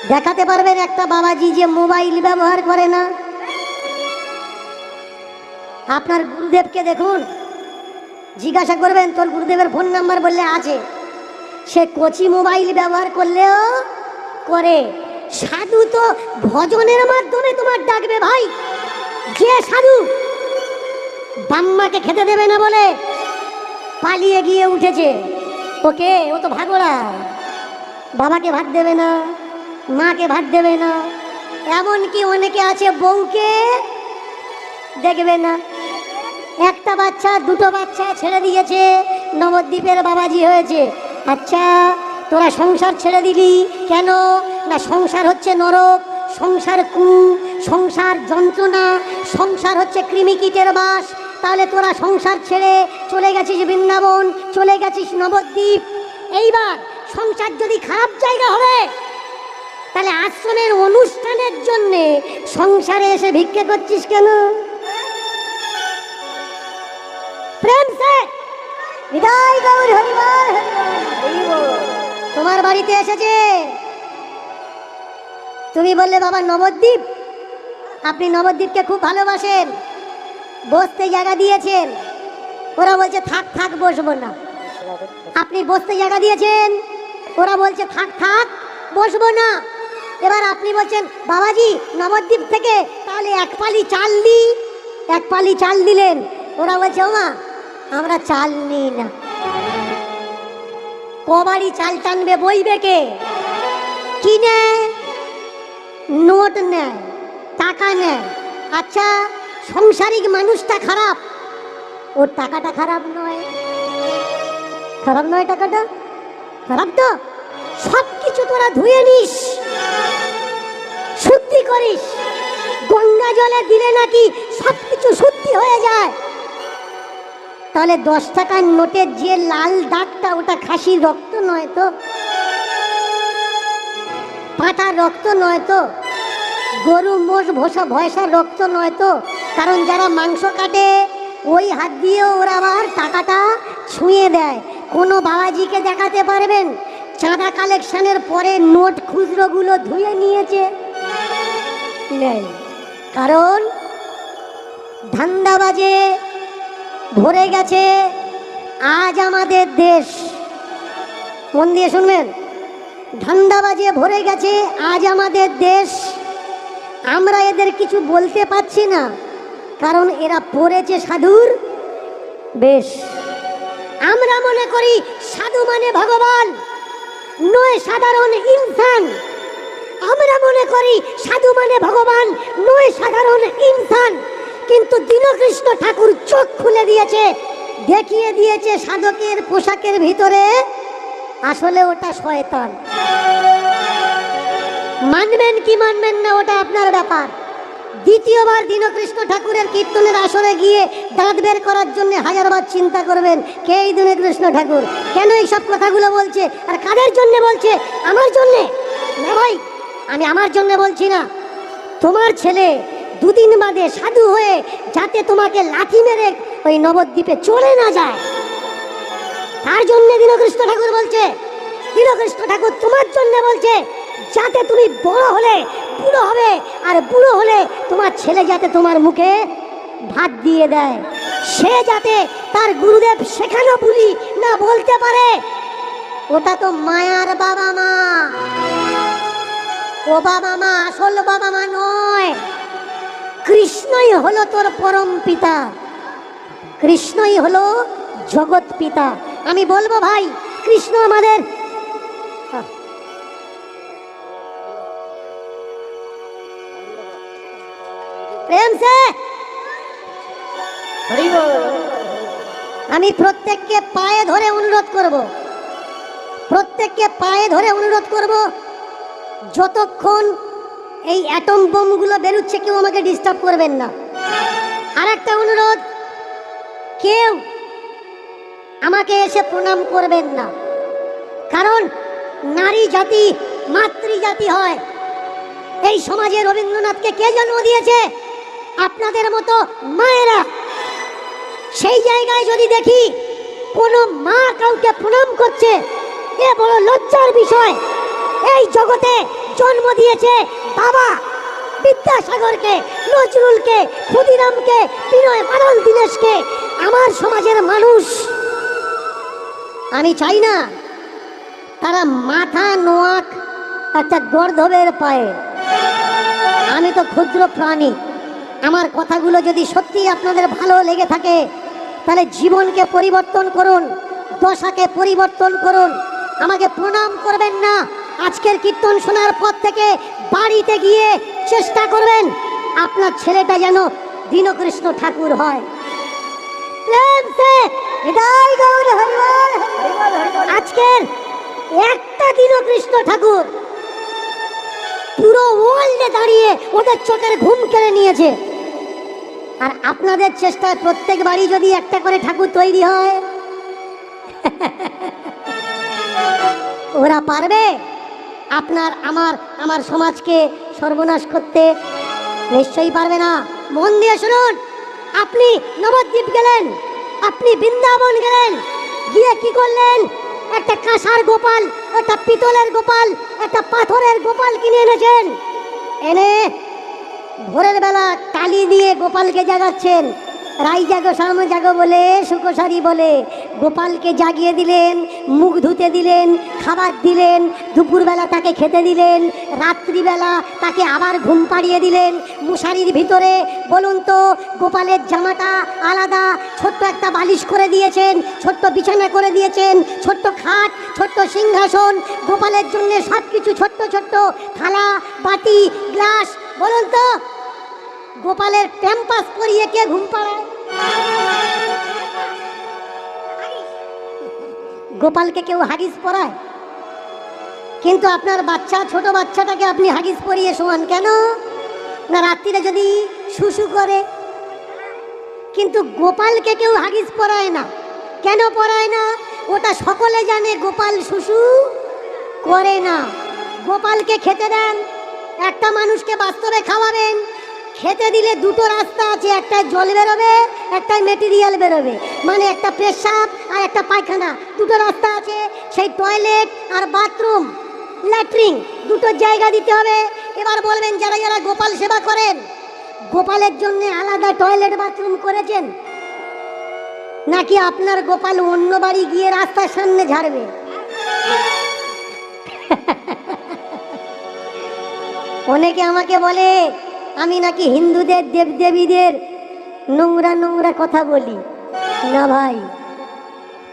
দেখাতে পারবেন একটা বাবাজি যে মোবাইল ব্যবহার করে না? আপনার গুরুদেবকে দেখুন, জিজ্ঞাসা করবেন তোর গুরুদেবের ফোন নাম্বার, বললে আছে। সে কচি মোবাইল ব্যবহার করলেও করে। সাধু তো ভজনের মাধ্যমে তোমার ডাকবে ভাই। যে সাধু ব্রহ্মাকে খেতে দেবে না বলে পালিয়ে গিয়ে উঠেছে, ওকে ও তো ভাগোড়া। বাবাকে ভাত দেবে না, মাকে ভাত দেবে না, এমনকি অনেকে আছে বউকে দেখবে না। একটা বাচ্চা দুটো বাচ্চা ছেড়ে দিয়েছে, নবদ্বীপের বাবাজি হয়েছে। আচ্ছা তোরা সংসার ছেড়ে দিলি কেন? না সংসার হচ্ছে নরক, সংসার সংসার যন্ত্রণা, সংসার হচ্ছে কৃমিকীটের বাস। তাহলে তোরা সংসার ছেড়ে চলে গেছিস বৃন্দাবন, চলে গেছিস নবদ্বীপ। এইবার সংসার যদি খারাপ জায়গা হবে, তাহলে আশ্রমের অনুষ্ঠানের জন্যে সংসারে এসে ভিক্ষে করছিস কেন? প্রেম সে বিদায় গৌর হরিবল। তোমার বাড়িতে এসেছে, তুমি বললে বাবা নবদ্বীপ, আপনি নবদ্বীপকে খুব ভালোবাসেন, বসতে জায়গা দিয়েছেন। ওরা বলছে থাক থাক বসবো না। আপনি বসতে জায়গা দিয়েছেন, ওরা বলছে থাক থাক বসবো না। এবার আপনি বলছেন বাবাজি নবদ্বীপ থেকে তাহলে এক পালি চাল দিই, এক পালি চাল দিলেন। ওরা বলছে ওমা আমরা চাল নিই না। কবাড়ি চাল টানবে বইবে কে? কি নেয়? নোট নেয়, টাকা নেয়। আচ্ছা সংসারিক মানুষটা খারাপ, ওর টাকাটা খারাপ নয়, খারাপ নয়, টাকাটা খারাপ তো। সব কিছু তোরা ধুয়ে নিস, শুদ্ধি করিস, গঙ্গা জলে দিলে নাকি সব কিছু শুদ্ধি হয়ে যায়। তাহলে 10 টাকার নোটের যে লাল দাগটা, ওটা খাসির রক্ত নয় তো, পাঁঠার রক্ত নয় তো, গরু মোষ ভয়সার রক্ত নয় তো। কারণ যারা মাংস কাটে ওই হাত দিয়ে ওরা আবার টাকাটা ছুঁয়ে দেয়। কোনো বাবাজিকে দেখাতে পারবেন চাঁদা কালেকশনের পরে নোট খুচরোগুলো ধুয়ে নিয়েছে? নেই। কারণ ধান্দাবাজে ভরে গেছে আজ আমাদের দেশ। মন দিয়ে শুনবেন, ধান্দাবাজে ভরে গেছে আজ আমাদের দেশ। আমরা এদের কিছু বলতে পারছি না, কারণ এরা পড়েছে সাধুর বেশ। আমরা মনে করি সাধু মানে ভগবান, নয় সাধারণ ইনসান। আমরা মনে করি সাধু মানে ভগবান, নয় সাধারণ ইনসান। কিন্তু দীনকৃষ্ণ ঠাকুর চোখ খুলে দিয়েছে, দেখিয়ে দিয়েছে সাধকের পোশাকের ভিতরে আসলে ওটা শয়তান। মানবেন কি মানবেন না ওটা আপনার ব্যাপার। দ্বিতীয়বার দীনকৃষ্ণ ঠাকুরের কীর্তনের আসরে গিয়ে দাঁত বের করার জন্য 1000বার চিন্তা করবেন কে এই দীনকৃষ্ণ ঠাকুর, কেন এই সব কথাগুলো বলছে, আর কাদের জন্য বলছে? আমার জন্যে না ভাই, আমি আমার জন্য বলছি না। তোমার ছেলে 2 দিন বাদে সাধু হয়ে যাতে তোমাকে লাঠি মেরে ওই নবদ্বীপে চলে না যায়, তার জন্য দীনকৃষ্ণ ঠাকুর বলছে। দীনকৃষ্ণ ঠাকুর তোমার জন্য বলছে যাতে তুমি বড় হলে বুড়ো হবে, আর বুড়ো হলে তোমার ছেলে যাতে তোমার মুখে ভাত দিয়ে দেয়, সে যাতে তার গুরুদেব শেখানো বলি না বলতে পারে। ওটা তো মায়ার বাবা মা, ও বাবা মা আসল বাবা মা নয়। কৃষ্ণই হলো তোর পরম পিতা, কৃষ্ণই হলো জগৎ পিতা। আমি বলবো ভাই কৃষ্ণ আমাদের প্রেম সে। আমি প্রত্যেককে পায়ে ধরে অনুরোধ করব, প্রত্যেককে পায়ে ধরে অনুরোধ করব, যতক্ষণ এই অ্যাটম বোমগুলো বেরোচ্ছে কেউ আমাকে ডিস্টার্ব করবেন না। আর একটা অনুরোধ, কেউ আমাকে এসে প্রণাম করবেন না, কারণ নারী জাতি মাতৃজাতি হয়। এই সমাজে রবীন্দ্রনাথকে কে জন্ম দিয়েছে? আপনাদের মতো মায়েরা। সেই জায়গায় যদি দেখি কোনো মা কাউকে প্রণাম করছে, এ বড় লজ্জার বিষয়। এই জগতে জন্ম দিয়েছে বাবা বিদ্যাসাগরকে, নজরুলকে, ক্ষুদিরামকে, বিনয় বাদল দীনেশকে, আমার সমাজের মানুষ। আমি চাই না তারা মাথা নোয়াক একটা গর্ধবের পায়ে। আমি তো ক্ষুদ্র প্রাণী, আমার কথাগুলো যদি সত্যি আপনাদের ভালো লেগে থাকে তাহলে জীবনকে পরিবর্তন করুন, দশাকে পরিবর্তন করুন। আমাকে প্রণাম করবেন না। আজকের কীর্তন শোনার পর থেকে বাড়িতে গিয়ে চেষ্টা করবেন আপনার ছেলেটা যেন দীনকৃষ্ণ ঠাকুর হয়। আজকের একটা দীনকৃষ্ণ ঠাকুর পুরো ওয়ার্ল্ডে দাঁড়িয়ে ওদের চোখের ঘুম কেড়ে নিয়েছে। আর আপনাদের চেষ্টায় প্রত্যেক বাড়ি যদি একটা করে ঠাকুর তৈরি হয়, ওরা পারবে আপনার আমার সমাজকে সর্বনাশ করতে? নিশ্চয়ই পারবে না। মন দিয়ে শুনুন। আপনি নবদ্বীপ গেলেন, আপনি বৃন্দাবন গেলেন, গিয়ে কি করলেন? একটা কাঁসার গোপাল, একটা পিতলের গোপাল, একটা পাথরের গোপাল কিনে এনেছেন। এনে ভোরের বেলা কালি দিয়ে গোপালকে জাগাচ্ছেন। রাই জাগো শাম জাগো বলে, সুকোসারি বলে গোপালকে জাগিয়ে দিলেন, মুখ ধুতে দিলেন, খাবার দিলেন, দুপুরবেলা তাকে খেতে দিলেন, রাত্রিবেলা তাকে আবার ঘুম পাড়িয়ে দিলেন মশারির ভিতরে। বলুন তো, গোপালের জামাটা আলাদা, ছোট্ট একটা বালিশ করে দিয়েছেন, ছোট্ট বিছানা করে দিয়েছেন, ছোট্ট খাট, ছোট্ট সিংহাসন, গোপালের জন্য সব কিছু ছোট্ট ছোট্ট থালা, বাটি, গ্লাস। বলুন তো, গোপালের প্যাম্পাস পরিয়ে কে ঘুম পাড়ায়? গোপালকে কেউ হাগিস পরায়? কিন্তু আপনার বাচ্চা, ছোট বাচ্চাটাকে আপনি হাগিস পরিয়ে শোয়ান কেন? না রাত্রিরে যদি শুশু করে। কিন্তু গোপালকে কেউ হাগিস পরায় না। কেন পরায় না? ওটা সকলে জানে গোপাল শুশু করে না। গোপালকে খেতে দেন। একটা মানুষকে বাস্তবে খাওয়াবেন, খেতে দিলে দুটো রাস্তা আছে, একটাই জল বেরোবে, একটাই মেটেরিয়াল বেরোবে, মানে একটা পেশাব আর একটা পায়খানা, দুটো রাস্তা আছে। সেই টয়লেট আর বাথরুম, ল্যাট্রিন, দুটো জায়গা দিতে হবে। এবার বলবেন, যারা যারা গোপাল সেবা করেন, গোপালের জন্য আলাদা টয়লেট বাথরুম করেছেন নাকি আপনার গোপাল অন্য বাড়ি গিয়ে রাস্তার সামনে ঝাড়বে? অনেকে আমাকে বলে আমি নাকি হিন্দুদের দেবদেবীদের নোংরা নোংরা কথা বলি। না ভাই,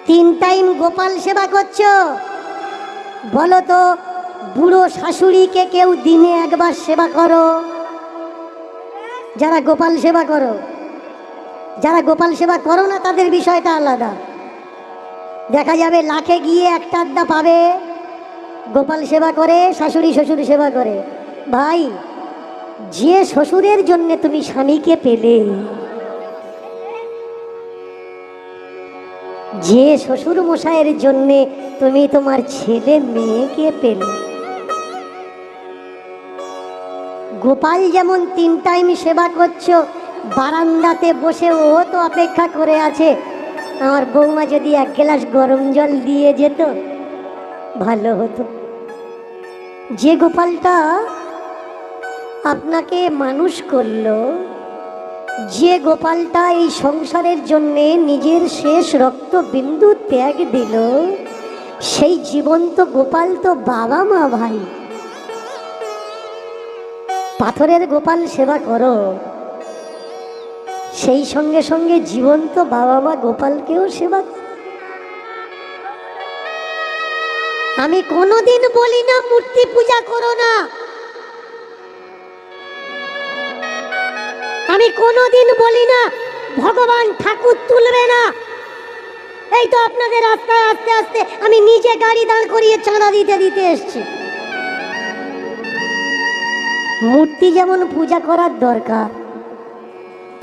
3 টাইম গোপাল সেবা করছো, বলো তো বুড়ো শাশুড়িকে কেউ দিনে একবার সেবা করো? যারা গোপাল সেবা করো, যারা গোপাল সেবা করো না তাদের বিষয়টা আলাদা। দেখা যাবে লাখে গিয়ে একটা আড্ডা পাবে গোপাল সেবা করে, শাশুড়ি শ্বশুর সেবা করে। ভাই, যে শ্বশুরের জন্য তুমি স্বামীকে পেলে, যে শ্বশুর মশাইয়ের জন্য তুমি তোমার ছেলে মেয়েকে পেলে, গোপাল যেমন 3 টাইম সেবা করছো, বারান্দাতে বসে ও তো অপেক্ষা করে আছে আমার বৌমা যদি 1 গ্লাস গরম জল দিয়ে যেত ভালো হতো। যে গোপালটা আপনাকে মানুষ করলো, যে গোপালটা এই সংসারের জন্যে নিজের শেষ রক্তবিন্দু ত্যাগ দিল, সেই জীবন্ত গোপাল তো বাবা মা ভাই। পাথরের গোপাল সেবা করো, সেই সঙ্গে সঙ্গে জীবন্ত বাবা মা গোপালকেও সেবা করো। আমি কোনোদিন বলি না মূর্তি পূজা করো না, আমি কোনোদিন বলি না ভগবান ঠাকুর তুলবে না। এই তো আপনাদের রাস্তায় আস্তে আস্তে আমি নিজে গাড়ি দাঁড় করিয়ে চাঁদা দিতে দিতে এসছি। মূর্তি যেমন পূজা করার দরকার,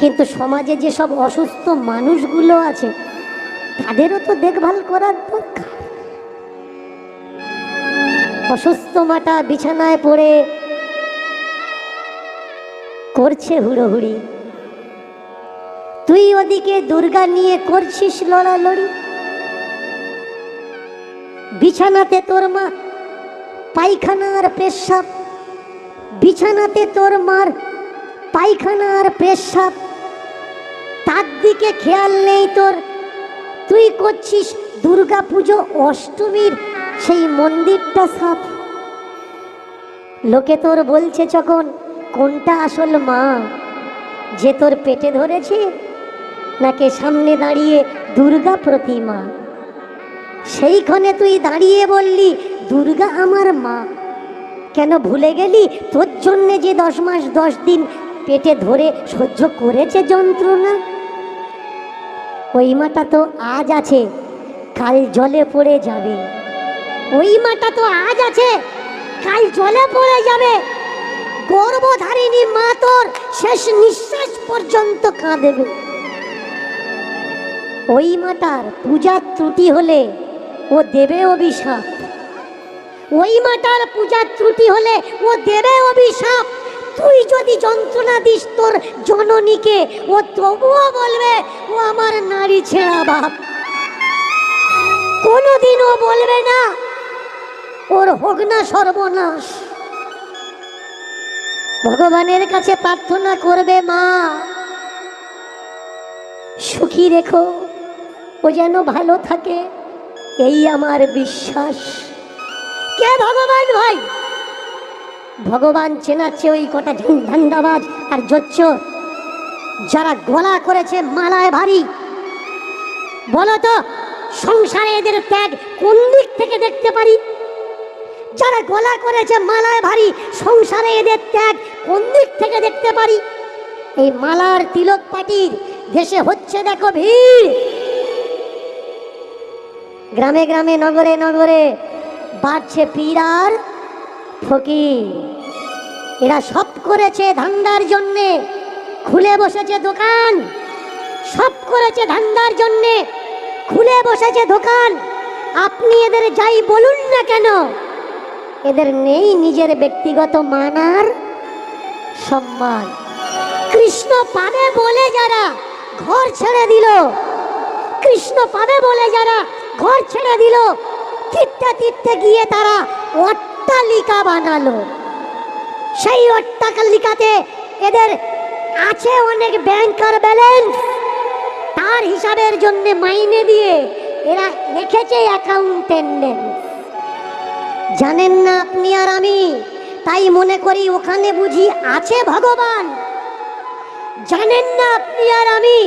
কিন্তু সমাজে যেসব অসুস্থ মানুষগুলো আছে তাদেরও তো দেখভাল করার দরকার। অসুস্থ মাটা বিছানায় পড়ে করছে হুড়োহুড়ি, তুই ওদিকে দুর্গা নিয়ে করছিস লড়ালড়ি। বিছানাতে তোর মা পায়খানার পেশাব, বিছানাতে তোর মার পায়খানার পেশাব, তার দিকে খেয়াল নেই তোর। তুই করছিস দুর্গা পুজো অষ্টমীর সেই মন্দিরটা সাফ। লোকে তোর বলছে যখন কোনটা আসল মা, যে তোর পেটে ধরেছে নাকি সামনে দাঁড়িয়ে দুর্গা প্রতিমা? সেইখানে তুই দাঁড়িয়ে বললি দুর্গা আমার মা। কেন ভুলে গেলি তোর জন্যে যে 10 মাস 10 দিন পেটে ধরে সহ্য করেছে যন্ত্রণা? ওই মাটা তো আজ আছে, কাল জলে পড়ে যাবে। ওই মাটা তো আজ আছে, কাল জলে পড়ে যাবে। গর্ভধারিণী মা তোর শেষ নিঃশ্বাস পর্যন্ত কাঁদেবে। ওই মাটার পূজার ত্রুটি হলে ও দেবে অভিশাপ। ওই মাটার পূজার ত্রুটি হলে ও দেবে অভিশাপ। তুই যদি যন্ত্রণা দিস তোর জননীকে, ও তবুও বলবে ও আমার নারী ছেঁড়া বাপ। কোনোদিনও বলবে না ওর হোক না সর্বনাশ। ভগবানের কাছে প্রার্থনা করবে, মা সুখী রেখো, ও যেন ভালো থাকে, এই আমার বিশ্বাস। কে ভগবান ভাই? ভগবান চেনাচ্ছে ওই কটা ধান্দাবাজ আর জোচ্চোর যারা গলা করেছে মালায় ভারী। বলো তো সংসারে এদের ত্যাগ কোন দিক থেকে দেখতে পারি? যারা গলা করেছে মালায় ভারী, সংসারে এদের ত্যাগ কোন দিক থেকে দেখতে পারি? এই মালার তিলক পাটির দেশে হচ্ছে দেখো ভিড়। গ্রামে গ্রামে নগরে নগরে বাড়ছে পীর আর ফকির। এরা সব করেছে ধান্দার জন্যে, খুলে বসেছে দোকান। সব করেছে ধান্দার জন্যে, খুলে বসেছে দোকান। আপনি এদের যাই বলুন না কেন, এদের নেই নিজের ব্যক্তিগত মান আর সম্মান। কৃষ্ণ পাবে বলে যারা ঘর ছেড়ে দিল, কৃষ্ণ পাবে বলে যারা ঘর ছেড়ে দিল, তিরতে তিরতে গিয়ে তারা অট্টালিকা বানালো। সেই অট্টালিকাতে এদের আছে অনেক ব্যাংকার ব্যালেন্স, তার হিসাবের জন্য মাইনে দিয়ে এরা রেখেছে অ্যাকাউন্টেন্ট। জানেন না আপনি আর আমি, তাই মনে করি ওখানে বুঝি আছে ভগবান। জানেন না আপনি আর আমি,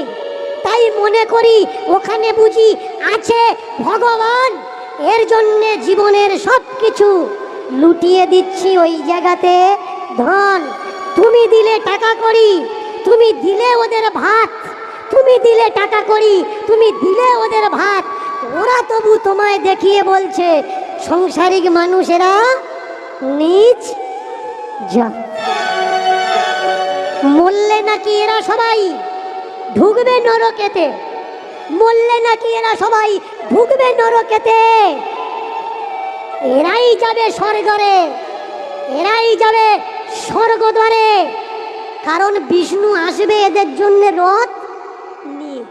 তাই মনে করি ওখানে বুঝি আছে ভগবান। এর জন্য জীবনের সব কিছু লুটিয়ে দিচ্ছি ওই জায়গাতে ধন। তুমি দিলে টাকা করি, তুমি দিলে ওদের ভাত। তুমি দিলে টাকা করি, তুমি দিলে ওদের ভাত। ওরা তবু তোমায় দেখিয়ে বলছে সংসারিক মানুষেরা নিজ যা। মরলে নাকি এরা সবাই ঢুকবে নরকেতে, মরলে নাকি এরা সবাই ঢুকবে নরকেতে। এরাই যাবে স্বর্গরে, এরাই যাবে স্বর্গদ্বারে। কারণ বিষ্ণু আসবে এদের জন্য রথ নিয়ে।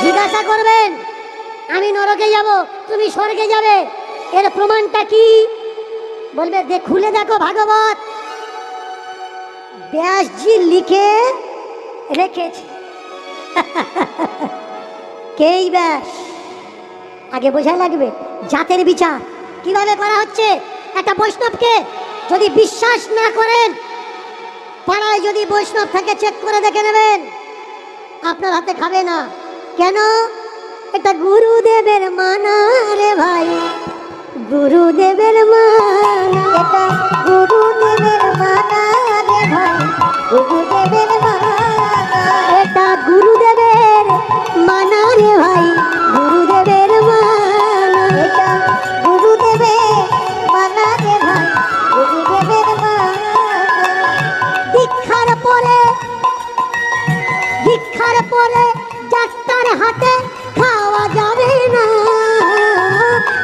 জিজ্ঞাসা করবেন আমি নরকে যাব, তুমি স্বর্গে যাবে, এর প্রমাণটা কি? বলবে খুলে দেখো ভাগবত, ব্যাসজি লিখে রেখেছে। কেই ব্যাস? আগে বোঝা লাগবে জাতের বিচার কিভাবে করা হচ্ছে। একটা বৈষ্ণবকে যদি বিশ্বাস না করেন, পাড়ায় যদি বৈষ্ণব থাকে চেক করে দেখে নেবেন, আপনার হাতে খাবে না। কেন? এটা গুরুদেবের মানা রে ভাই, গুরুদেবের মানা। এটা গুরুদেবের মানা রে ভাই, গুরুদেবের মানা। এটা গুরুদেবের মানা রে ভাই, গুরুদেবের মানা। এটা গুরুদেবের মানা রে ভাই, গুরুদেবের মানা। দীক্ষার পরে, দীক্ষার পরে ডাক্তার হাতে খাওয়া যাবে না।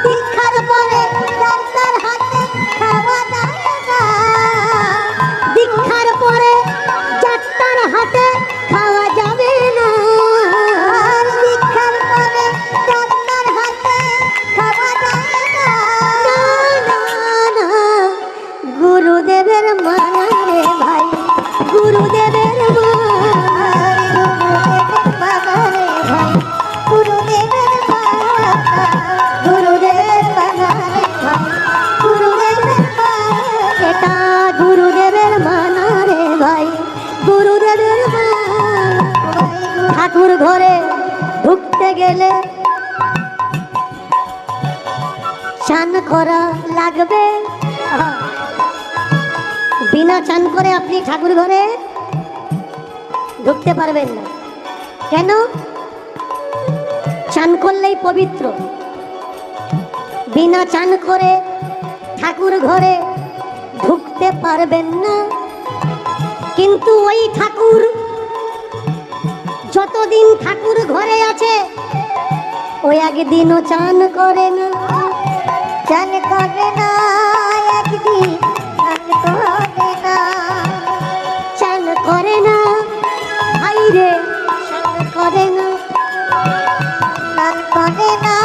দীক্ষার পরে ডাক্তার হাতে খাওয়া যাবে গুরুদেবের মানা রে ভাই, গুরুদেবের মানা রে ভাই, গুরুদেবের মানা, গুরুদেবের মানা রে ভাই, গুরুদেবের মানা, এটা গুরুদেবের মানা রে ভাই, গুরুদেবের মানা। ঠাকুর ঘরে ঢুকতে গেলে চান করা লাগবে, বিনা চান করে আপনি ঠাকুর ঘরে ঢুকতে পারবেন না। কেন? চান করলেই পবিত্র, বিনা চান করে ঠাকুর ঘরে ঢুকতে পারবেন না। কিন্তু ওই ঠাকুর যতদিন ঠাকুর ঘরে আছে ওই একদিনও চান করে না, চান করে না, একদিন চান করে না, চান করে না ভাইরে, চান করে না, চান করে না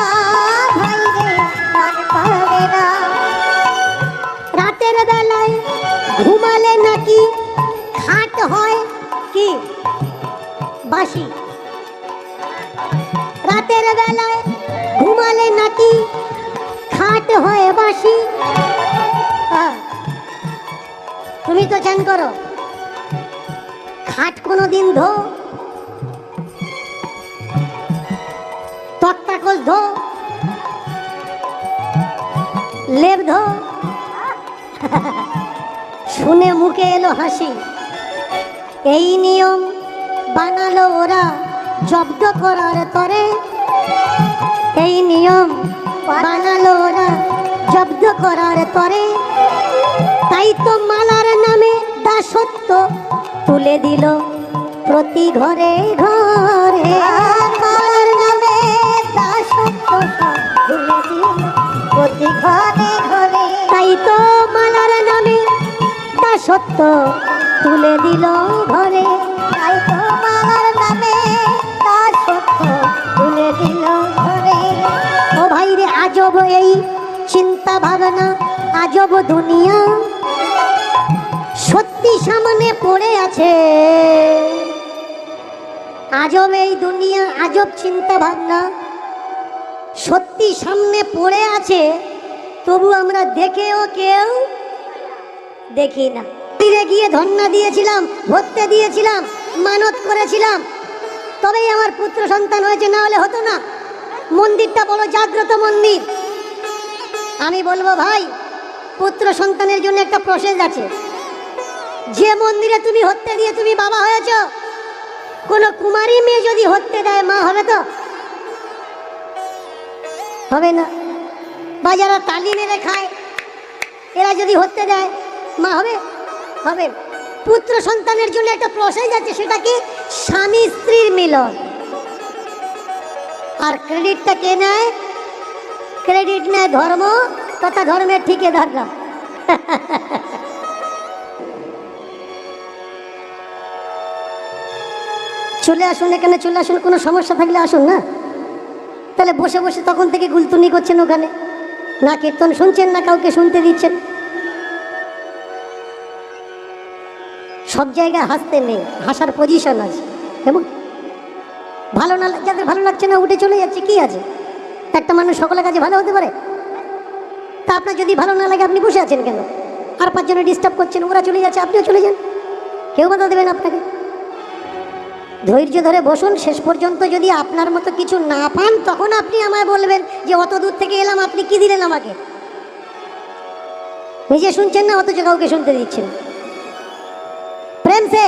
ভাইরে, চান করে না। রাতের বেলায় ঘুমালে নাকি খাট হয় কি বাসি, রাতের বেলায় ঘুমালে নাকি খাট হয় বাসি। তুমি তো চান করো, খাট কোনোদিন ধো, তক্তাকল ধো, লেপ ধো। শুনে মুখে এলো হাসি। এই নিয়ম বানালো ওরা জব্দ করার তরে, এই নিয়ম বানালো ওরা জব্দ করার তরে। তাই তো মালার নামে দাসত্ব তুলে দিল প্রতি ঘরে ঘরে, মালার নামে দাসত্ব তুলে দিল প্রতি ঘরে ঘরে। তাই তো মালার নামে দাসত্ব তুলে দিল ঘরে, তাই তো মালার নামে দাসত্ব তুলে দিল ঘরে। ও ভাই রে, আজব এই চিন্তা ভাবনা, আজব দুনিয়া সত্যি সামনে পড়ে আছে। আজব এই দুনিয়া, আজব চিন্তা ভাবনা সত্যি সামনে পড়ে আছে, তবু আমরা দেখেও কেউ দেখি না। তীরে গিয়ে ধন্না দিয়েছিলাম, ভরতে দিয়েছিলাম, মানত করেছিলাম, তবেই আমার পুত্র সন্তান হয়েছে, না হলে হতো না। মন্দিরটা বড় জাগ্রত মন্দির। আমি বলবো ভাই, পুত্র সন্তানের জন্য একটা প্রসেস আছে। যে মন্দিরে তুমি হত্যে দিয়ে তুমি বাবা হয়েছ, কোন কুমারী মেয়ে যদি হত্যে দেয় মা হবে তো? হবে না। বা যারা তালি মেরে খায় এরা যদি হত্যে দেয় মা হবে? হবে। পুত্র সন্তানের জন্য একটা প্রসেস আছে, সেটা কি? স্বামী স্ত্রীর মিলন। আর ক্রেডিটটা কে নেয়? ক্রেডিট নেয় ধর্ম তথা ধর্মের ঠিকাদাররা। চলে আসুন এখানে, চলে আসুন, কোনো সমস্যা থাকলে আসুন না। তাহলে বসে বসে তখন থেকে গুলতুনি করছেন ওখানে, না কীর্তন শুনছেন না কাউকে শুনতে দিচ্ছেন। সব জায়গায় হাসতে নেই, হাসার পজিশন আছে। এবং ভালো না, যাদের ভালো লাগছে না উঠে চলে যাচ্ছে, কি আছে? একটা মানুষ সকলের কাছে ভালো হতে পারে? তা আপনার যদি ভালো না লাগে আপনি বসে আছেন কেন? আর পাঁচজনে ডিস্টার্ব করছেন, ওরা চলে যাচ্ছে, আপনিও চলে যান, কেউ বাধা দেবেন আপনাকে। ধৈর্য ধরে বসুন, শেষ পর্যন্ত যদি আপনার মতো কিছু না পান তখন আপনি আমায় বলবেন যে অত দূর থেকে এলাম, আপনি কি দিলেন আমাকে? নিজে শুনছেন না, অথচ কাউকে শুনতে দিচ্ছেন। প্রেম সে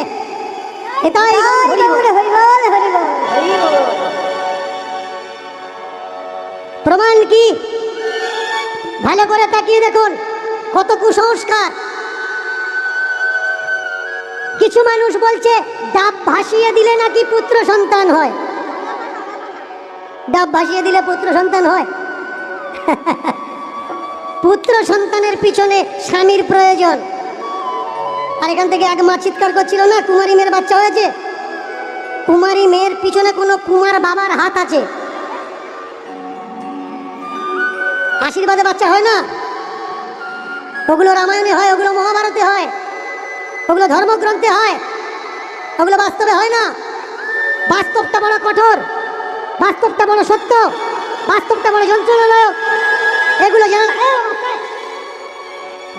এটাই প্রমাণ কি? ভালো করে তাকিয়ে দেখুন কত কুসংস্কার। কিছু মানুষ বলছে ডাব ভাসিয়ে দিলে নাকি পুত্র সন্তান হয়। ডাব ভাসিয়ে দিলে পুত্র সন্তান হয়? পুত্র সন্তানের পিছনে স্বামীর প্রয়োজন। আর এখান থেকে এক মা চিৎকার করছিল না, কুমারী মেয়ের বাচ্চা হয়েছে। কুমারী মেয়ের পিছনে কোনো কুমার বাবার হাত আছে। আশীর্বাদে বাচ্চা হয় না, ওগুলো রামায়ণে হয়, ওগুলো মহাভারতে হয়, ওগুলো ধর্মগ্রন্থে হয়, ওগুলো বাস্তবে হয় না। বাস্তবটা বড় কঠোর, বাস্তবটা বড় সত্য, বাস্তবটা বড় যন্ত্রণাদায়ক। এগুলো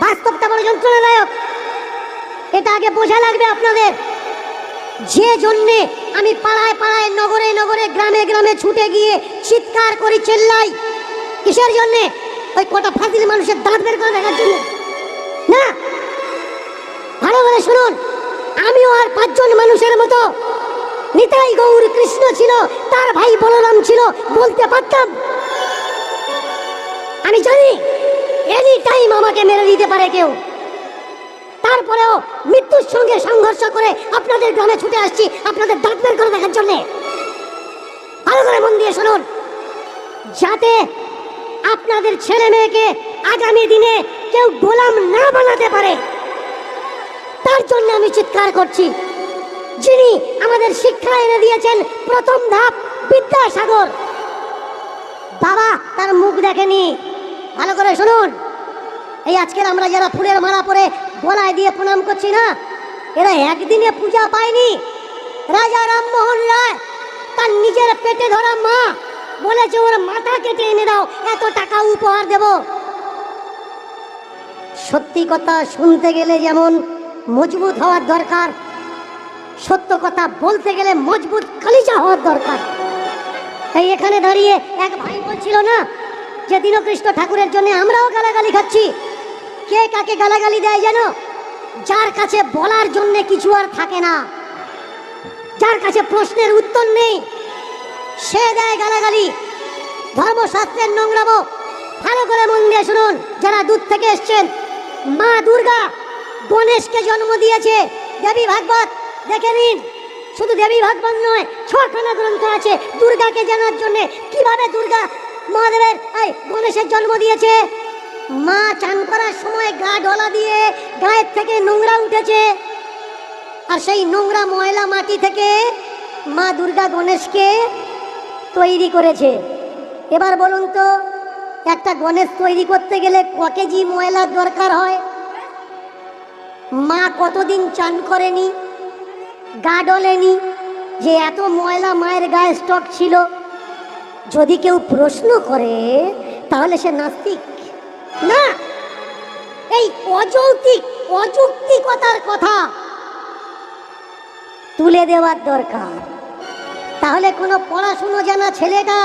বাস্তবটা বড় যন্ত্রণাদায়ক, এটা আগে বোঝা লাগবে আপনাদের। যে জন্যে আমি পাড়ায় পাড়ায়, নগরে নগরে, গ্রামে গ্রামে ছুটে গিয়ে চিৎকার করি, চেল্লাই, কিসের জন্যে? ওই কটা ফাজিল মানুষের দাঁত বের করে দেখার জন্য না। ভালো করে শুনুন, আমিও আর 5 জন মানুষের মতো নিতাই গৌর কৃষ্ণ ছিল, তার ভাই বলরাম ছিল, বলতে পারতাম। আমি জানি এনি টাইম আমাকে মেরে দিতে পারে কেউ, তারপরেও মৃত্যুর সঙ্গে সংঘর্ষ করে আপনাদের গ্রামে ছুটে আসছি আপনাদের দাঁত বের করে দেখার জন্যে। ভালো করে মন দিয়ে শুনুন, যাতে আপনাদের ছেলে মেয়েকে আগামী দিনে কেউ গোলাম না বানাতে পারে, তার জন্য আমি চিৎকার করছি। যিনি আমাদের শিক্ষা এনে দিয়েছেন প্রথম ধাপ, বিদ্যাসাগর বাবা তার মুখ দেখেনি। ভালো করে শুনুন, এই আজকের আমরা যারা ফুলের মালা পরে গলায় দিয়ে প্রণাম করছি না, এরা একদিনে পূজা পায়নি। রাজা রামমোহন রায় তার নিজের পেটে ধরা মা বলেছে ওর মাথা কেটে এনে দাও, এত টাকা উপহার দেব। সত্যি কথা শুনতে গেলে যেমন মজবুত হওয়ার দরকার, সত্য কথা বলতে গেলে মজবুত কলিজা হওয়ার দরকার। এই এখানে দাঁড়িয়ে এক ভাই বলছিল না যে দীনকৃষ্ণ ঠাকুরের জন্য আমরাও গালাগালি খাচ্ছি। কে কাকে গালাগালি দেয় যেন? যার কাছে বলার জন্য কিছু আর থাকে না, যার কাছে প্রশ্নের উত্তর নেই, সে দেয় গালাগালি। ধর্মশাস্ত্রের নোংরামো ভালো করে মন দিয়ে শুনুন। যারা দূর থেকে এসছেন, মা দুর্গা গণেশকে জন্ম দিয়েছে, দেবী ভাগবত দেখে নিন। শুধু দেবী ভাগবত নয়, 6খানা গ্রন্থ আছে দুর্গাকে জানার জন্য, কিভাবে দুর্গা মহাদেবের গণেশের জন্ম দিয়েছে। মা চান করার সময় গা ঢলা দিয়ে গায়ের থেকে নোংরা উঠেছে, আর সেই নোংরা ময়লা মাটি থেকে মা দুর্গা গণেশকে তৈরি করেছে। এবার বলুন তো, একটা গণেশ তৈরি করতে গেলে ক কেজি ময়লার দরকার হয়? মা কতদিন চান করেনি, গা ডলেনি, যে এত ময়লা মায়ের গায়ে স্টক ছিল? যদি কেউ প্রশ্ন করে তাহলে সে নাস্তিক না। এই অযৌক্তিক অযৌক্তিকতার কথা তুলে দেওয়ার দরকার। তাহলে কোনো পড়াশুনো জানা ছেলেটা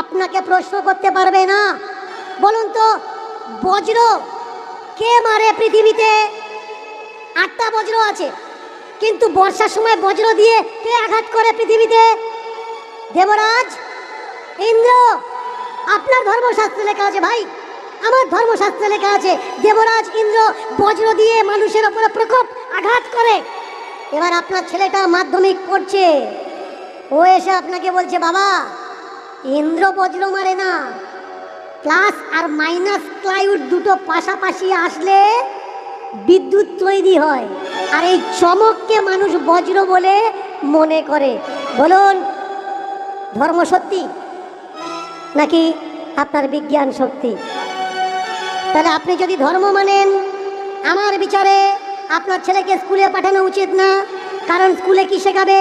আপনাকে প্রশ্ন করতে পারবে না। বলুন তো, বজ্র কে মারে পৃথিবীতে? 8টা বজ্র আছে, কিন্তু বর্ষার সময় বজ্র দিয়ে কে আঘাত করে পৃথিবীতে? দেবরাজ, ইন্দ্র। আপনার ধর্মশাস্ত্রে লেখা আছে ভাই, আমার ধর্মশাস্ত্রে লেখা আছে দেবরাজ ইন্দ্র বজ্র দিয়ে মানুষের উপরে প্রকোপ আঘাত করে। এবার আপনার ছেলেটা মাধ্যমিক পড়ছে, ও এসে আপনাকে বলছে বাবা ইন্দ্র বজ্র মারে না, প্লাস আর মাইনাস ক্লাউড দুটো পাশাপাশি আসলে বিদ্যুৎ তৈরি হয়, আর এই চমককে মানুষ বজ্র বলে মনে করে। বলুন, ধর্ম সত্যি নাকি আপনার বিজ্ঞান সত্যি? তাহলে আপনি যদি ধর্ম মানেন, আমার বিচারে আপনার ছেলেকে স্কুলে পাঠানো উচিত না। কারণ স্কুলে কি শেখাবে?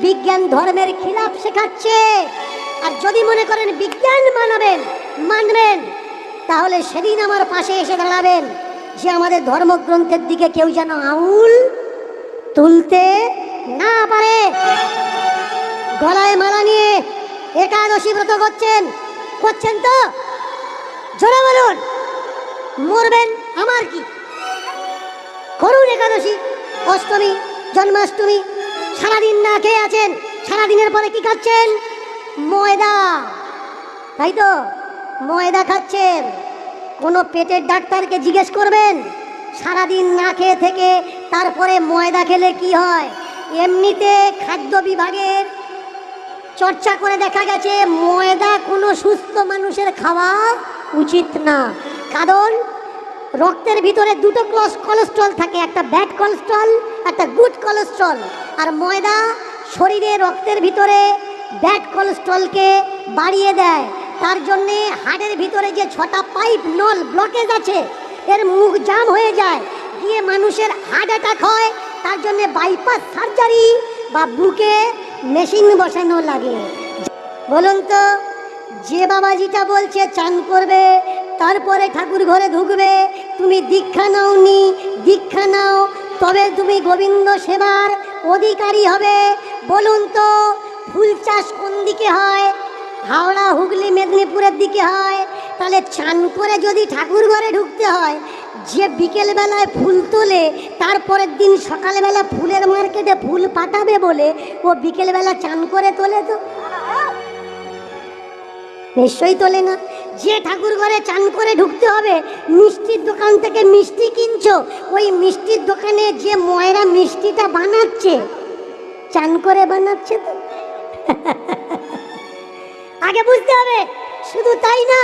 বিজ্ঞান ধর্মের খিলাফ শেখাচ্ছে। আর যদি মনে করেন বিজ্ঞান মানবেন, তাহলে সেদিন আমার পাশে এসে দাঁড়াবেন যে আমাদের ধর্মগ্রন্থের দিকে কেউ যেন আঙুল তুলতে না পারে। গলায় মালা নিয়ে একাদশী ব্রত করছেন তো? জোরে বলুন। মরবেন আমার কি, করুন একাদশী, অষ্টমী, জন্মাষ্টমী, সারাদিন না খেয়ে আছেন। সারাদিনের পরে কি খাচ্ছেন? ময়দা, তাই তো? ময়দা খাচ্ছেন। কোনো পেটের ডাক্তারকে জিজ্ঞেস করবেন সারাদিন না খেয়ে থেকে তারপরে ময়দা খেলে কি হয়? এমনিতে খাদ্য বিভাগের চর্চা করে দেখা গেছে ময়দা কোনো সুস্থ মানুষের খাওয়া উচিত না। কারণ রক্তের ভিতরে দুটো কোলেস্ট্রল থাকে, একটা ব্যাড কোলেস্ট্রল, একটা গুড কোলেস্ট্রল। আর ময়দা শরীরে রক্তের ভিতরে ব্যাড কোলেস্ট্রলকে বাড়িয়ে দেয়। তার জন্যে হাড়ের ভিতরে যে 6টা পাইপ নল ব্লকেজ আছে, এর মুখ জাম হয়ে যায়, গিয়ে মানুষের হার্ট অ্যাটাক হয়, তার জন্য বাইপাস সার্জারি বা বুকে মেশিন বসানো লাগে। বলুন তো, যে বাবাজিটা বলছে চান করবে তারপরে ঠাকুর ঘরে ঢুকবে, তুমি দীক্ষা নাওনি, দীক্ষা নাও তবে তুমি গোবিন্দ সেবার অধিকারী হবে। বলুন তো, ফুল চাষ কোন দিকে হয়? হাওড়া, হুগলি, মেদিনীপুরের দিকে হয়। তাহলে চান করে যদি ঠাকুর ঘরে ঢুকতে হয়, যে বিকেলবেলায় ফুল তোলে তারপরের দিন সকালবেলা ফুলের মার্কেটে ফুল পাঠাবে বলে ও বিকেলবেলা চান করে তোলে? তো নিশ্চয়ই তোলে না। যে ঠাকুর ঘরে চান করে ঢুকতে হবে, মিষ্টির দোকান থেকে মিষ্টি কিনছো, ওই মিষ্টির দোকানে যে ময়রা মিষ্টিটা বানাচ্ছে চান করে বানাচ্ছে তো। আগে বুঝতে হবে। শুধু তাই না,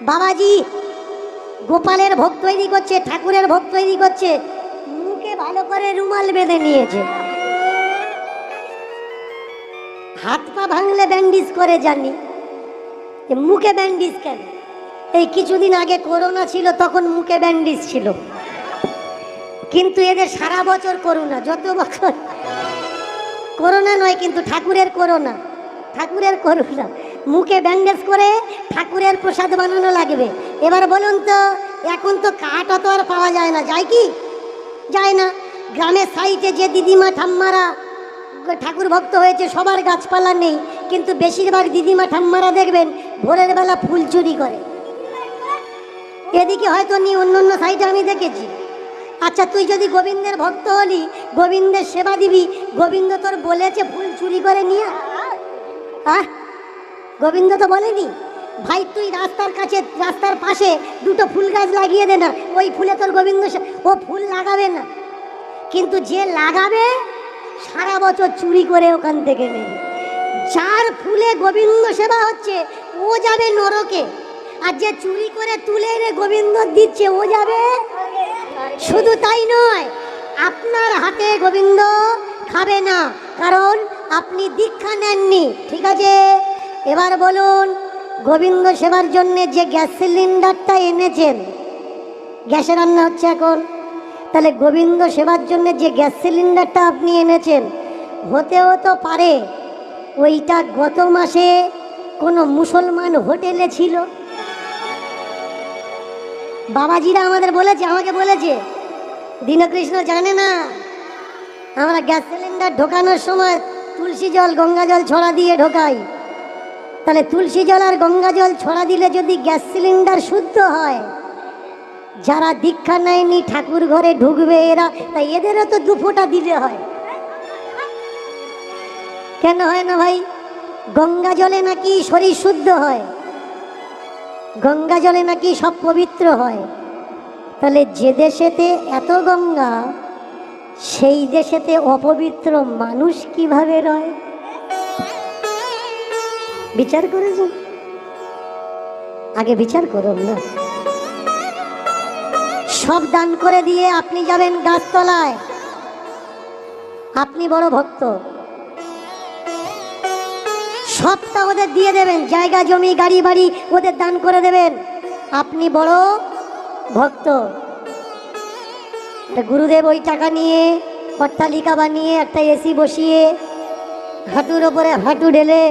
বাবাজি গোপালের ভোগ তৈরি করছে, ঠাকুরের ভোগ তৈরি করছে, মুখে ভালো করে রুমাল বেঁধে নিয়েছে, হাত পা ভাঙলে ব্যান্ডেজ করে জানি, মুখে ব্যান্ডেজ কেন? এই কিছুদিন আগে করোনা ছিল, তখন মুখে ব্যান্ডেজ ছিল, কিন্তু এদের সারা বছর করোনা, যত বছর করোনা নয়, কিন্তু ঠাকুরের করোনা, ঠাকুরের করোনা, মুখে ব্যান্ডেজ করে ঠাকুরের প্রসাদ বানানো লাগবে। এবার বলুন তো, এখন তো কাঠ অত আর পাওয়া যায় না, যায় কি? যায় না। গ্রামের সাইডে যে দিদিমা ঠাম্মারা ঠাকুর ভক্ত হয়েছে, সবার গাছপালা নেই, কিন্তু বেশিরভাগ দিদিমা ঠাম্মারা দেখবেন ভোরের বেলা ফুল চুরি করে। এদিকে হয়তো নি, অন্য অন্য সাইডে আমি দেখেছি। আচ্ছা, তুই যদি গোবিন্দের ভক্ত হলি, গোবিন্দের সেবা দিবি, গোবিন্দ তোর বলেছে ফুল চুরি করে নিয়ে? গোবিন্দ তো বলেনি ভাই তুই রাস্তার কাছে, রাস্তার পাশে দুটো ফুল গাছ লাগিয়ে দে না, ওই ফুলে তোর গোবিন্দ, ও ফুল লাগাবে না, কিন্তু যে লাগাবে সারা বছর চুরি করে ওখান থেকে নেবে। যার ফুলে গোবিন্দ সেবা হচ্ছে ও যাবে নরকে, আর যে চুরি করে তুলে এনে গোবিন্দ দিচ্ছে ও যাবে। শুধু তাই নয়, আপনার হাতে গোবিন্দ খাবে না, কারণ আপনি দীক্ষা নেননি। ঠিক আছে, এবার বলুন, গোবিন্দ সেবার জন্য যে গ্যাস সিলিন্ডারটা এনেছেন, গ্যাসে রান্না হচ্ছে এখন, তাহলে গোবিন্দ সেবার জন্য যে গ্যাস সিলিন্ডারটা আপনি এনেছেন, হতেও তো পারে ওইটা গত মাসে কোনো মুসলমান হোটেলে ছিল। বাবাজিরা আমাদের বলেছে, আমাকে বলেছে, দীনকৃষ্ণ জানে না আমরা গ্যাস সিলিন্ডার ঢোকানোর সময় তুলসী জল, গঙ্গা জল ছড়া দিয়ে ঢোকাই। তাহলে তুলসী জল আর গঙ্গা জল ছড়া দিলে যদি গ্যাস সিলিন্ডার শুদ্ধ হয়, যারা দীক্ষা নেয়নি ঠাকুর ঘরে ঢুকবে এরা, তাই এদেরও তো 2 ফোঁটা দিলে হয়। কেন হয় না ভাই? গঙ্গা জলে নাকি শরীর শুদ্ধ হয়, গঙ্গা জলে নাকি সব পবিত্র হয়। তাহলে যে দেশেতে এত গঙ্গা, সেই দেশেতে অপবিত্র মানুষ কিভাবে রয়? বিচার করেছেন? আগে বিচার করুন না। সব দান করে দিয়ে আপনি যাবেন গাছতলায়, আপনি বড় ভক্ত, সবটা ওদের দিয়ে দেবেন, জায়গা জমি গাড়ি বাড়ি ওদের দান করে দেবেন, আপনি বড় ভক্ত। গুরুদেব ওই টাকা নিয়ে অট্টালিকা বানিয়ে একটা এসি বসিয়ে হাঁটুর ওপরে হাঁটু ঢেলে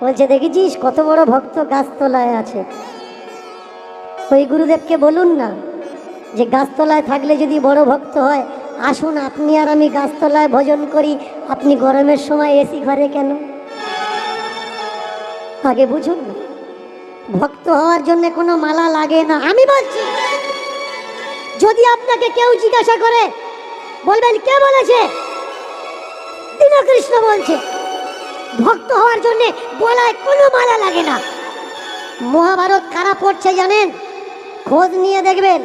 বলছে, দেখেছিস কত বড় ভক্ত গাছতলায় আছে। ওই গুরুদেবকে বলুন না যে গাছতলায় থাকলে যদি বড় ভক্ত হয়, আসুন আপনি আর আমি গাছতলায় ভজন করি, আপনি গরমের সময় এসি ঘরে কেন? আগে বুঝুন না, ভক্ত হওয়ার জন্য কোনো মালা লাগে না। আমি বলছি, যদি আপনাকে কেউ জিজ্ঞাসা করে বলবেন কে বলেছে? দীনকৃষ্ণ বলছে। ভক্ত হওয়ার জন্য গলায় কোনো মালা লাগে না। মহাভারত কারা পড়ছে জানেন? খোঁজ নিয়ে দেখবেন,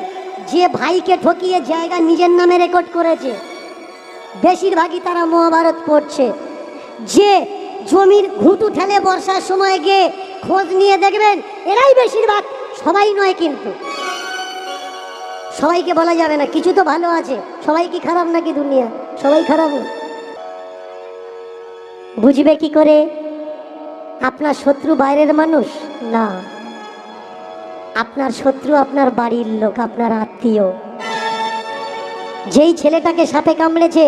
যে ভাইকে ঠকিয়ে জায়গা নিজের নামে রেকর্ড করেছে বেশিরভাগই তারা মহাভারত পড়ছে। যে জমির ঘুঁটু ঠেলে বর্ষার সময় গিয়ে খোঁজ নিয়ে দেখবেন এরাই বেশিরভাগ, সবাই নয় কিন্তু, সবাইকে বলা যাবে না, কিছু তো ভালো আছে। সবাই কি খারাপ নাকি? দুনিয়া সবাই খারাপ না। বুঝবে কি করে? আপনার শত্রু বাইরের মানুষ না, আপনার শত্রু আপনার বাড়ির লোক, আপনার আত্মীয়। যেই ছেলেটাকে সাপে কামড়েছে,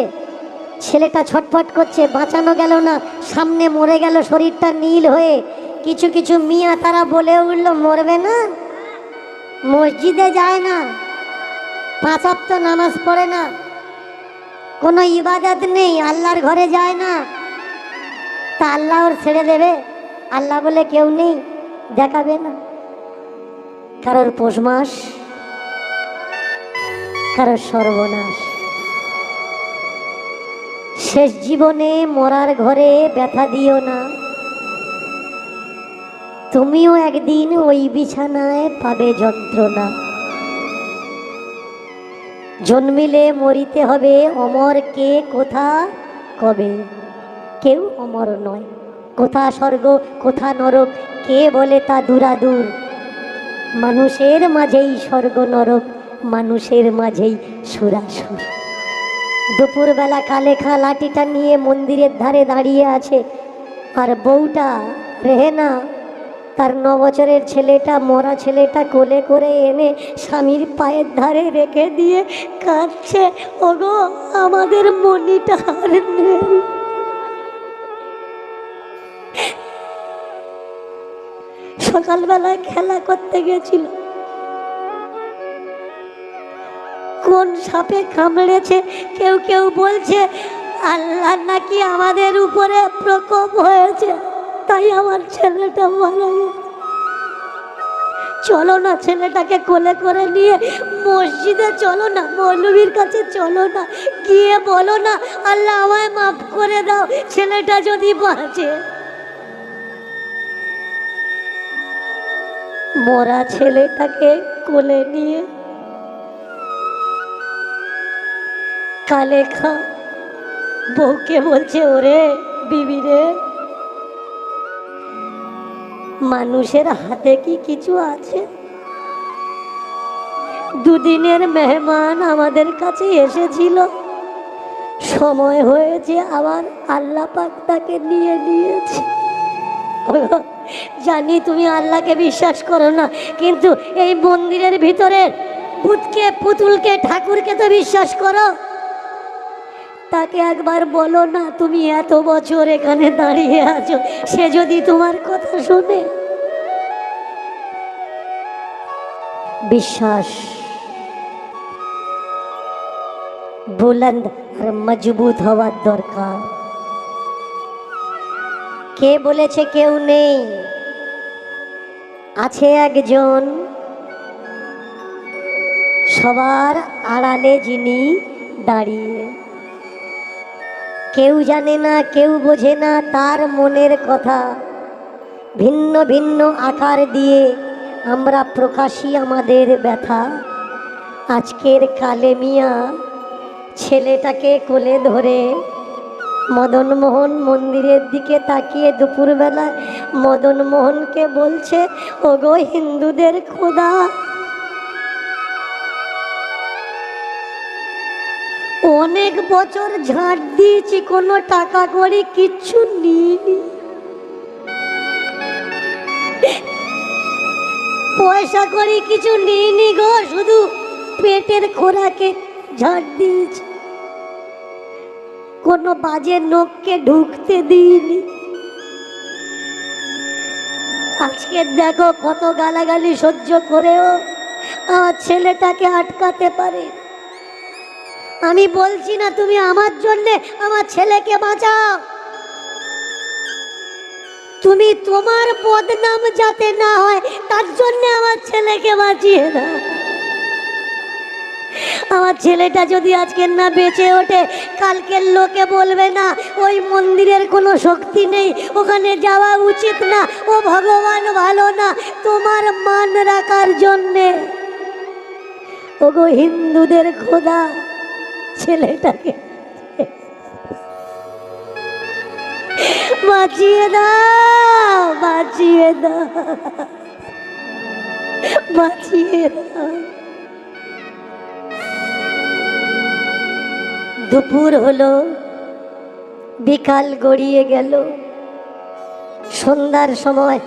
ছেলেটা ছটফট করছে, বাঁচানো গেল না, সামনে মরে গেল শরীরটা নীল হয়ে। কিছু কিছু মিয়া তারা বলে উঠলো, মরবে না, মসজিদে যায় না, 5 ওয়াক্ত নামাজ পড়ে না, কোনো ইবাদত নেই, আল্লাহর ঘরে যায় না, তা আল্লাহ ওর ছেড়ে দেবে? আল্লাহ বলে কেউ নেই, দেখাবে না। কারোর পৌষ মাস, কারোর সর্বনাশ। শেষ জীবনে মরার ঘরে ব্যথা দিও না, তুমিও একদিন ওই বিছানায় পাবে যন্ত্রণা। জন্মিলে মরিতে হবে, অমর কে কোথা কবে? কেউ অমর নয়, কোথা স্বর্গ কোথা নরক কে বলে তা দূরাদূর। মানুষের মাঝেই স্বর্গ নরক, মানুষের মাঝেই সুরাসুর। দুপুরবেলা কালেখা লাঠিটা নিয়ে মন্দিরের ধারে দাঁড়িয়ে আছে, আর বউটা রেহেনা তার 9 বছরের ছেলেটা, মরা ছেলেটা কোলে করে এনে স্বামীর পায়ের ধারে রেখে দিয়ে কাঁদছে, ওগো আমাদের মনিটা আর নেই। সকালবেলায় খেলা করতে গেছিল, কোন সাপে কামড়েছে, কেউ কেউ বলছে আল্লাহ নাকি আমাদের উপরে প্রকোপ হয়েছে, তাই আমার ছেলেটা মারা গেছে। চলো না, ছেলেটাকে কোলে করে নিয়ে মসজিদে চলো না, মৌলবীর কাছে চলো না, গিয়ে বলো না আল্লাহ আমায় মাফ করে দাও, ছেলেটা যদি বাঁচে। মরা ছেলেটাকে কোলে নিয়ে কালেখা বউকে বলছে, ওরে বিবি রে, মানুষের হাতে কি কিছু আছে? দুদিনের মেহমান আমাদের কাছে এসেছিল, সময় হয়েছে আবার আল্লাহ পাক তাকে নিয়ে নিয়েছে। জানি তুমি আল্লাহকে বিশ্বাস করো না, কিন্তু এই মন্দিরের ভিতরে ভূতকে, পুতুলকে, ঠাকুরকে তো বিশ্বাস করো। তাকে একবার বলো না, তুমি এত বছর এখানে দাঁড়িয়ে আছো, সে যদি তোমার কথা শোনে। বিশ্বাস বুলন্দ আর মজবুত হওয়ার দরকার। কে বলেছে কেউ নেই? আছে একজন, সবার আড়ালে যিনি দাঁড়িয়ে। কেউ জানে না, কেউ বোঝে না তার মনের কথা। ভিন্ন ভিন্ন আকার দিয়ে আমরা প্রকাশী আমাদের ব্যথা। আজকের কালে মিয়া ছেলেটাকে কোলে ধরে মদন মোহন মন্দিরের দিকে তাকিয়ে দুপুরবেলা মদন মোহনকে বলছে, ওগো হিন্দুদের খোদা, অনেক বছর ঝাঁট দিয়েছি, কোনো টাকা কড়ি কিচ্ছু নিইনি, পয়সা কড়ি কিছু নিইনি গো, শুধু পেটের খোরাকে ঝাঁট দিয়েছি, কোনো বাজে লোককে ঢুকতে দিইনি। আজকে দেখো কত গালাগালি সহ্য করেও আমার ছেলেটাকে আটকাতে পারে। আমি বলছি না তুমি আমার জন্যে আমার ছেলেকে বাঁচাও, তুমি তোমার বদনাম যাতে না হয় তার জন্য আমার ছেলেকে বাঁচিয়ে দাও। আমার ছেলেটা যদি আজকে না বেঁচে ওঠে, কালকের লোকে বলবে না ওই মন্দিরের কোনো শক্তি নেই, ওখানে যাওয়া উচিত না, ও ভগবান ভালো না। তোমার মান রাখার জন্যে ওগো হিন্দুদের খোদা, ছেলেটাকে বাঁচিয়ে দাও, বাঁচিয়ে দাও, বাঁচিয়ে দাও। দুপুর হলো, বিকাল গড়িয়ে গেল, সন্ধ্যার সময়